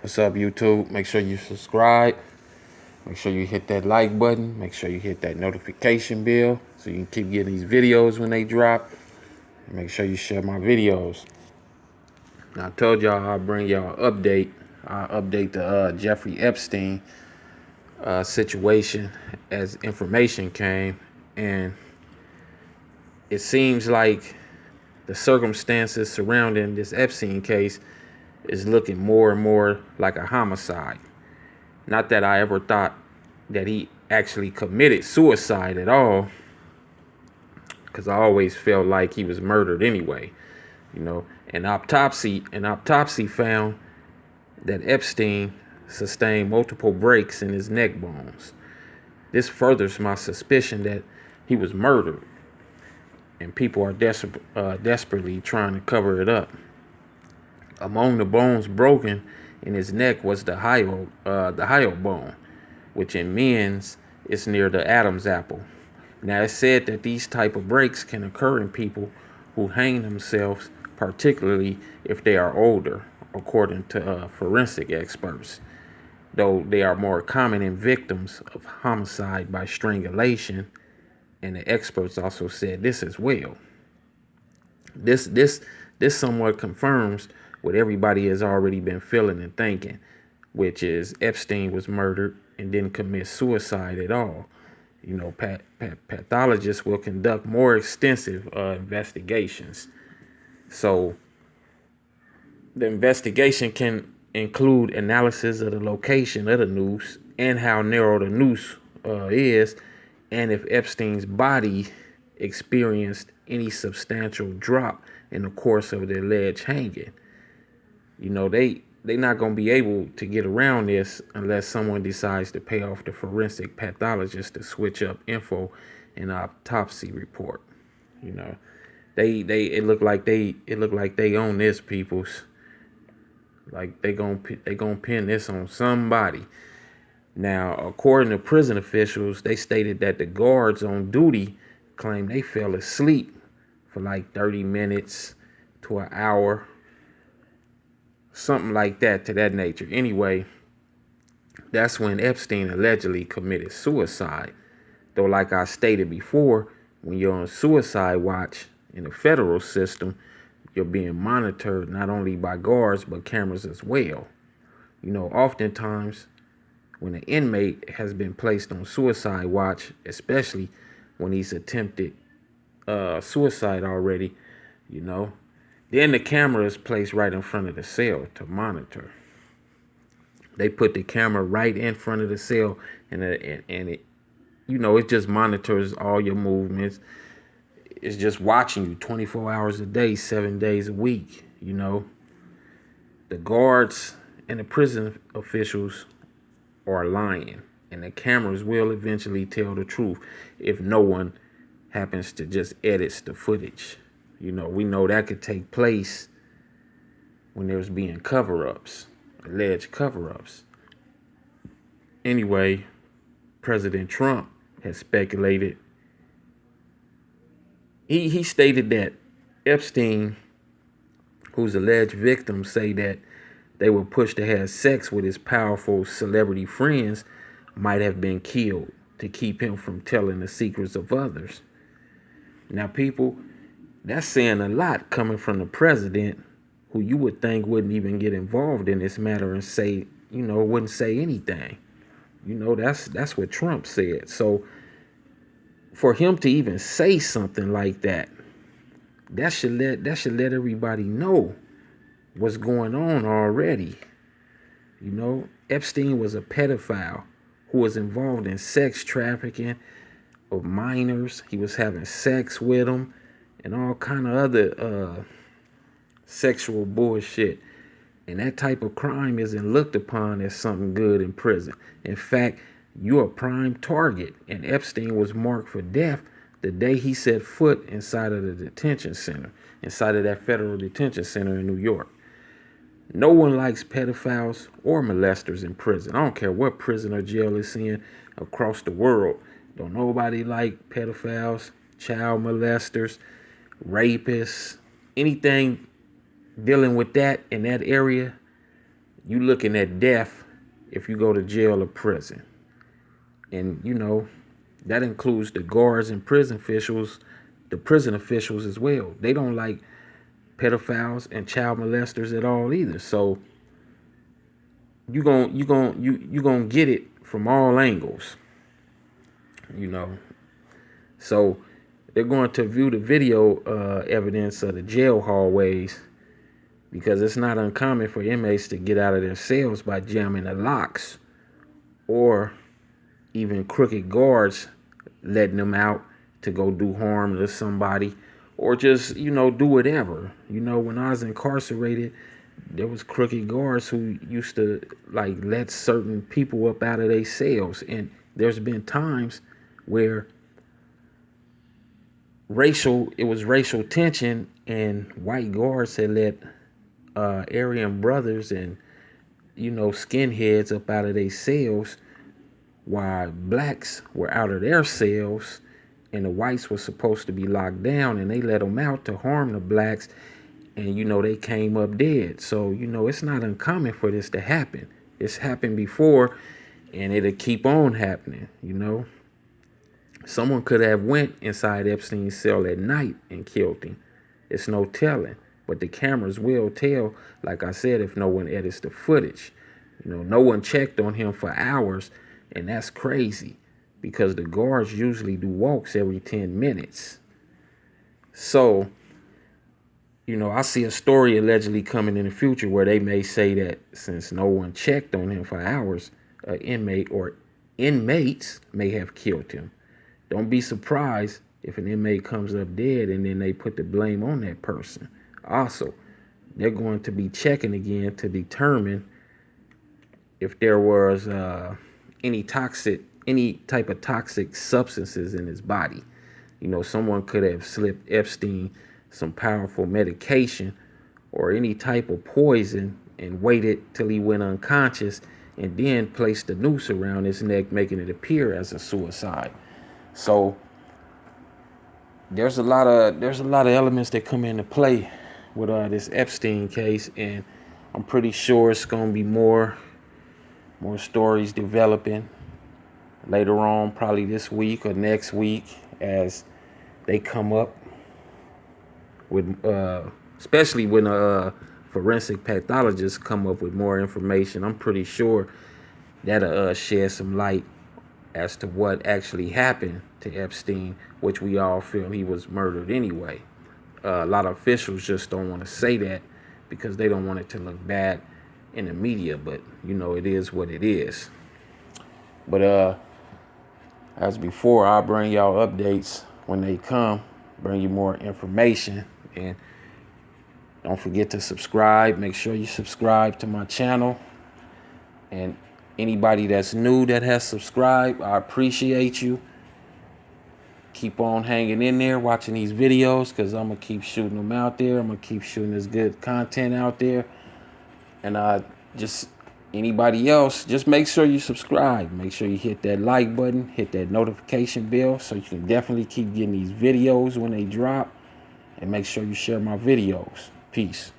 What's up, YouTube? Make sure you subscribe. Make sure you hit that like button. Make sure you hit that notification bell so you can keep getting these videos when they drop. And make sure you share my videos. Now, I told y'all I'll bring y'all an update. I'll update the Jeffrey Epstein situation as information came. And it seems like the circumstances surrounding this Epstein case is looking more and more like a homicide. Not that I ever thought that he actually committed suicide at all, because I always felt like he was murdered anyway. You know, an autopsy found that Epstein sustained multiple breaks in his neck bones. This furthers my suspicion that he was murdered, and people are desperately trying to cover it up. Among the bones broken in his neck was the hyoid bone, which in men's is near the Adam's apple. Now, it's said that these type of breaks can occur in people who hang themselves, particularly if they are older, according to forensic experts, though they are more common in victims of homicide by strangulation, and the experts also said this as well. This somewhat confirms what everybody has already been feeling and thinking, which is Epstein was murdered and didn't commit suicide at all. You know, pathologists will conduct more extensive investigations. So the investigation can include analysis of the location of the noose and how narrow the noose is, and if Epstein's body experienced any substantial drop in the course of the alleged hanging. You know, they're not going to be able to get around this unless someone decides to pay off the forensic pathologist to switch up info in the autopsy report. You know, it looked like they own this, peoples. Like they gonna pin this on somebody. Now, according to prison officials, they stated that the guards on duty claimed they fell asleep for like 30 minutes to an hour, something like that, to that nature. Anyway, that's when Epstein allegedly committed suicide. Though, like I stated before, when you're on suicide watch in the federal system, you're being monitored not only by guards but cameras as well. You know, oftentimes when an inmate has been placed on suicide watch, especially when he's attempted suicide already, you know, then the camera is placed right in front of the cell to monitor. They put the camera right in front of the cell, and it, you know, it just monitors all your movements. It's just watching you 24 hours a day, 7 days a week. You know, the guards and the prison officials are lying, and the cameras will eventually tell the truth if no one happens to just edit the footage. You know, we know that could take place when there's being cover-ups, alleged cover-ups. Anyway, President Trump has speculated. He stated that Epstein, whose alleged victims say that they were pushed to have sex with his powerful celebrity friends, might have been killed to keep him from telling the secrets of others. Now, people, that's saying a lot coming from the president, who you would think wouldn't even get involved in this matter and say, you know, wouldn't say anything. You know, that's what Trump said. So for him to even say something like that, that should let everybody know what's going on already. You know, Epstein was a pedophile who was involved in sex trafficking of minors. He was having sex with them and all kind of other sexual bullshit. And that type of crime isn't looked upon as something good in prison. In fact, you're a prime target, and Epstein was marked for death the day he set foot inside of the detention center, inside of that federal detention center in New York. No one likes pedophiles or molesters in prison. I don't care what prison or jail it's in across the world. Don't nobody like pedophiles, child molesters, rapists, anything dealing with that in that area. you looking at death if you go to jail or prison. And that includes the guards and prison officials, the prison officials as well. They don't like pedophiles and child molesters at all either. So you gonna get it from all angles. So they're going to view the video evidence of the jail hallways, because it's not uncommon for inmates to get out of their cells by jamming the locks, or even crooked guards letting them out to go do harm to somebody, or just do whatever. When I was incarcerated, there was crooked guards who used to let certain people up out of their cells, and there's been times where it was racial tension, and white guards had let Aryan brothers and skinheads up out of their cells, while blacks were out of their cells, and the whites were supposed to be locked down, and they let them out to harm the blacks, and they came up dead. So it's not uncommon for this to happen. It's happened before, and it'll keep on happening. Someone could have went inside Epstein's cell at night and killed him. It's no telling, but the cameras will tell, like I said, if no one edits the footage. No one checked on him for hours, and that's crazy, because the guards usually do walks every 10 minutes. So, I see a story allegedly coming in the future where they may say that since no one checked on him for hours, an inmate or inmates may have killed him. Don't be surprised if an inmate comes up dead and then they put the blame on that person. Also, they're going to be checking again to determine if there was any type of toxic substances in his body. Someone could have slipped Epstein some powerful medication or any type of poison and waited till he went unconscious and then placed the noose around his neck, making it appear as a suicide. So there's a lot of elements that come into play with this Epstein case, and I'm pretty sure it's gonna be more stories developing later on, probably this week or next week, as they come up with especially when forensic pathologists come up with more information. I'm pretty sure that'll shed some light as to what actually happened to Epstein, which we all feel he was murdered anyway. A lot of officials just don't want to say that because they don't want it to look bad in the media, but it is what it is. But as before, I'll bring y'all updates when they come, bring you more information, and don't forget to subscribe. Make sure you subscribe to my channel, and anybody that's new that has subscribed, I appreciate you. Keep on hanging in there, watching these videos, because I'm going to keep shooting them out there. I'm going to keep shooting this good content out there. And just anybody else, just make sure you subscribe. Make sure you hit that like button, hit that notification bell, so you can definitely keep getting these videos when they drop. And make sure you share my videos. Peace.